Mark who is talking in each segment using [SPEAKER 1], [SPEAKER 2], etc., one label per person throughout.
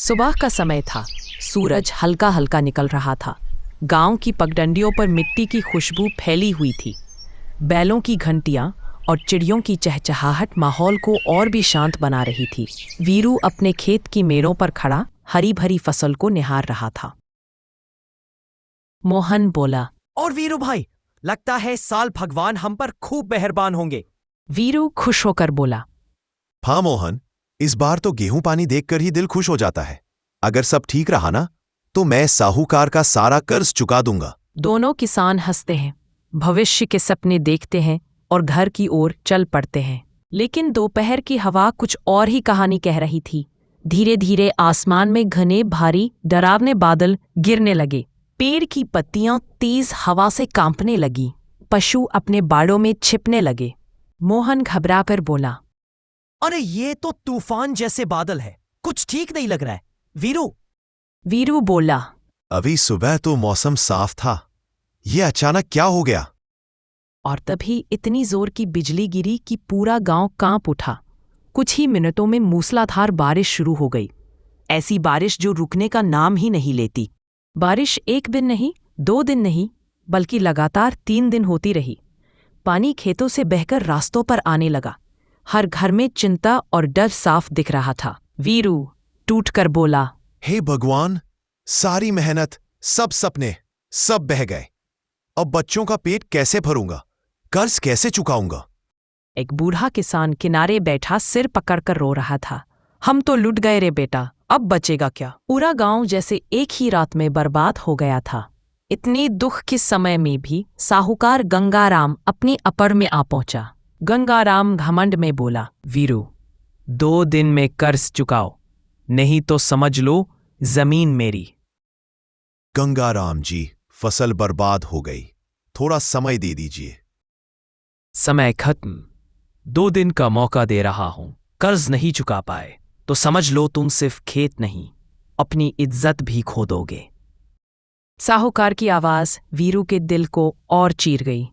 [SPEAKER 1] सुबह का समय था। सूरज हल्का हल्का निकल रहा था। गांव की पगडंडियों पर मिट्टी की खुशबू फैली हुई थी। बैलों की घंटियां और चिड़ियों की चहचहाहट माहौल को और भी शांत बना रही थी। वीरू अपने खेत की मेड़ों पर खड़ा हरी भरी फसल को निहार रहा था। मोहन बोला,
[SPEAKER 2] और वीरू भाई, लगता है साल भगवान हम पर खूब मेहरबान होंगे।
[SPEAKER 1] वीरू खुश होकर बोला,
[SPEAKER 3] हाँ मोहन, इस बार तो गेहूं पानी देखकर ही दिल खुश हो जाता है। अगर सब ठीक रहा ना तो मैं साहूकार का सारा कर्ज चुका दूंगा।
[SPEAKER 1] दोनों किसान हंसते हैं, भविष्य के सपने देखते हैं और घर की ओर चल पड़ते हैं। लेकिन दोपहर की हवा कुछ और ही कहानी कह रही थी। धीरे धीरे आसमान में घने भारी डरावने बादल गिरने लगे। पेड़ की पत्तियां तेज हवा से कांपने लगी। पशु अपने बाड़ों में छिपने लगे। मोहन घबराकर बोला,
[SPEAKER 2] अरे ये तो तूफान जैसे बादल है, कुछ ठीक नहीं लग रहा है।
[SPEAKER 1] वीरू बोला,
[SPEAKER 3] अभी सुबह तो मौसम साफ था, ये अचानक क्या हो गया?
[SPEAKER 1] और तभी इतनी जोर की बिजली गिरी कि पूरा गांव कांप उठा। कुछ ही मिनटों में मूसलाधार बारिश शुरू हो गई। ऐसी बारिश जो रुकने का नाम ही नहीं लेती। बारिश एक दिन नहीं, 2 दिन नहीं, बल्कि लगातार 3 दिन होती रही। पानी खेतों से बहकर रास्तों पर आने लगा। हर घर में चिंता और डर साफ दिख रहा था। वीरू टूटकर बोला,
[SPEAKER 3] हे भगवान, सारी मेहनत, सब सपने, सब बह गए। अब बच्चों का पेट कैसे भरूंगा? कर्ज कैसे चुकाऊंगा?
[SPEAKER 1] एक बूढ़ा किसान किनारे बैठा सिर पकड़कर रो रहा था। हम तो लुट गए रे बेटा, अब बचेगा क्या? पूरा गांव जैसे एक ही रात में बर्बाद हो गया था। इतने दुख के समय में भी साहूकार गंगाराम अपनी अपड़ में आ पहुंचा। गंगाराम घमंड में बोला,
[SPEAKER 2] वीरू, 2 दिन में कर्ज चुकाओ, नहीं तो समझ लो जमीन मेरी।
[SPEAKER 3] गंगाराम जी, फसल बर्बाद हो गई, थोड़ा समय दे दीजिए।
[SPEAKER 2] समय खत्म, 2 दिन का मौका दे रहा हूं। कर्ज नहीं चुका पाए तो समझ लो तुम सिर्फ खेत नहीं, अपनी इज्जत भी खो दोगे।
[SPEAKER 1] साहूकार की आवाज वीरू के दिल को और चीर गई।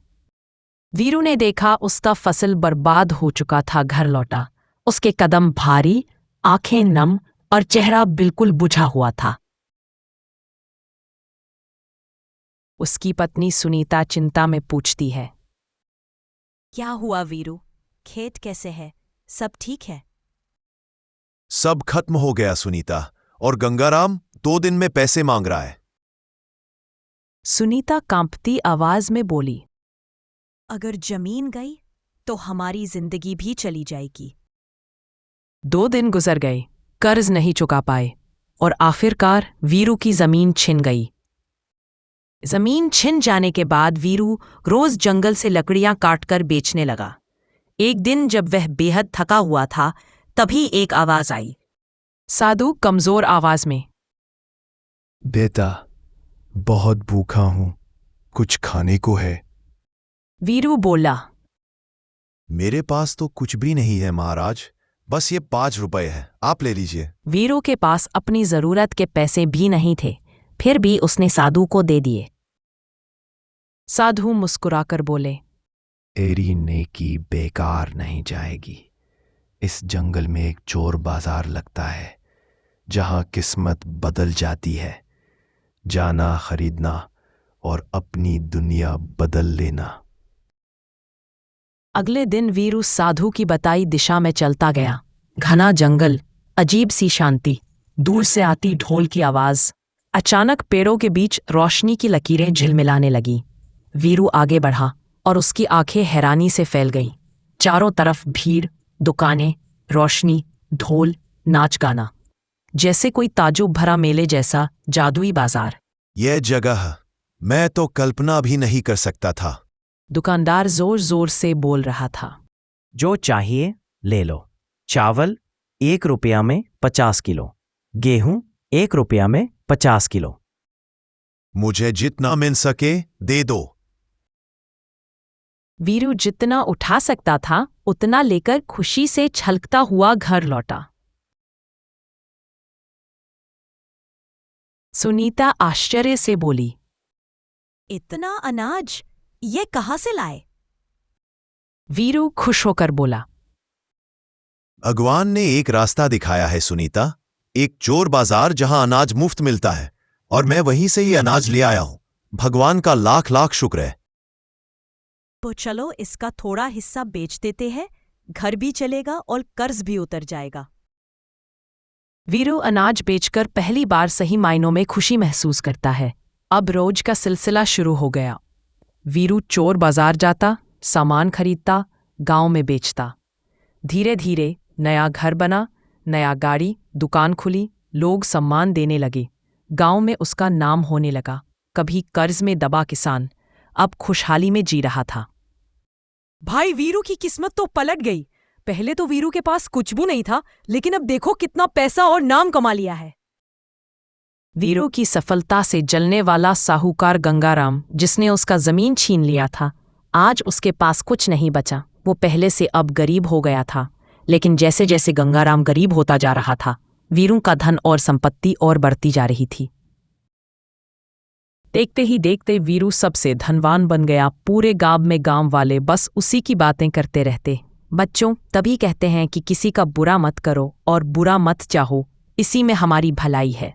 [SPEAKER 1] वीरू ने देखा उसका फसल बर्बाद हो चुका था। घर लौटा। उसके कदम भारी, आंखें नम और चेहरा बिल्कुल बुझा हुआ था। उसकी पत्नी सुनीता चिंता में पूछती है,
[SPEAKER 4] क्या हुआ वीरू? खेत कैसे है? सब ठीक है?
[SPEAKER 3] सब खत्म हो गया सुनीता, और गंगाराम 2 दिन में पैसे मांग रहा है।
[SPEAKER 1] सुनीता कांपती आवाज में बोली,
[SPEAKER 4] अगर जमीन गई तो हमारी जिंदगी भी चली जाएगी।
[SPEAKER 1] 2 दिन गुजर गए, कर्ज नहीं चुका पाए और आखिरकार वीरू की जमीन छिन गई। जमीन छिन जाने के बाद वीरू रोज जंगल से लकड़ियां काटकर बेचने लगा। एक दिन जब वह बेहद थका हुआ था, तभी एक आवाज आई। साधु कमजोर आवाज में,
[SPEAKER 5] बेटा, बहुत भूखा हूं, कुछ खाने को है?
[SPEAKER 1] वीरू बोला,
[SPEAKER 3] मेरे पास तो कुछ भी नहीं है महाराज, बस ये 5 रुपए है, आप ले लीजिए।
[SPEAKER 1] वीरू के पास अपनी जरूरत के पैसे भी नहीं थे, फिर भी उसने साधु को दे दिए। साधु मुस्कुराकर बोले,
[SPEAKER 5] तेरी नेकी बेकार नहीं जाएगी। इस जंगल में एक चोर बाजार लगता है, जहां किस्मत बदल जाती है। जाना, खरीदना और अपनी दुनिया बदल लेना।
[SPEAKER 1] अगले दिन वीरू साधु की बताई दिशा में चलता गया। घना जंगल, अजीब सी शांति, दूर से आती ढोल की आवाज। अचानक पेड़ों के बीच रोशनी की लकीरें झिलमिलाने लगी। वीरू आगे बढ़ा और उसकी आंखें हैरानी से फैल गईं। चारों तरफ भीड़, दुकानें, रोशनी, ढोल, नाच गाना, जैसे कोई ताजुब भरा मेले जैसा जादुई बाजार।
[SPEAKER 3] यह जगह मैं तो कल्पना भी नहीं कर सकता था।
[SPEAKER 1] दुकानदार जोर जोर से बोल रहा था,
[SPEAKER 2] जो चाहिए ले लो। चावल 1 रुपया में 50 किलो, गेहूं 1 रुपया में 50 किलो।
[SPEAKER 3] मुझे जितना मिल सके दे दो।
[SPEAKER 1] वीरू जितना उठा सकता था उतना लेकर खुशी से छलकता हुआ घर लौटा। सुनीता आश्चर्य से बोली,
[SPEAKER 4] इतना अनाज ये कहाँ से लाए?
[SPEAKER 1] वीरू खुश होकर बोला,
[SPEAKER 3] भगवान ने एक रास्ता दिखाया है सुनीता। एक चोर बाजार जहां अनाज मुफ्त मिलता है और मैं वहीं से ही अनाज ले आया हूं। भगवान का लाख लाख शुक्र है।
[SPEAKER 4] तो चलो इसका थोड़ा हिस्सा बेच देते हैं, घर भी चलेगा और कर्ज भी उतर जाएगा।
[SPEAKER 1] वीरू अनाज बेचकर पहली बार सही मायनों में खुशी महसूस करता है। अब रोज का सिलसिला शुरू हो गया। वीरू चोर बाजार जाता, सामान खरीदता, गांव में बेचता। धीरे धीरे नया घर बना, नया गाड़ी, दुकान खुली, लोग सम्मान देने लगे। गांव में उसका नाम होने लगा। कभी कर्ज में दबा किसान अब खुशहाली में जी रहा था। भाई वीरू की किस्मत तो पलट गई। पहले तो वीरू के पास कुछ भी नहीं था, लेकिन अब देखो कितना पैसा और नाम कमा लिया है। वीरू की सफलता से जलने वाला साहूकार गंगाराम, जिसने उसका जमीन छीन लिया था, आज उसके पास कुछ नहीं बचा। वो पहले से अब गरीब हो गया था, लेकिन जैसे जैसे गंगाराम गरीब होता जा रहा था, वीरू का धन और संपत्ति और बढ़ती जा रही थी। देखते ही देखते वीरू सबसे धनवान बन गया। पूरे गांव में गांव वाले बस उसी की बातें करते रहते। बच्चों, तभी कहते हैं कि किसी का बुरा मत करो और बुरा मत चाहो, इसी में हमारी भलाई है।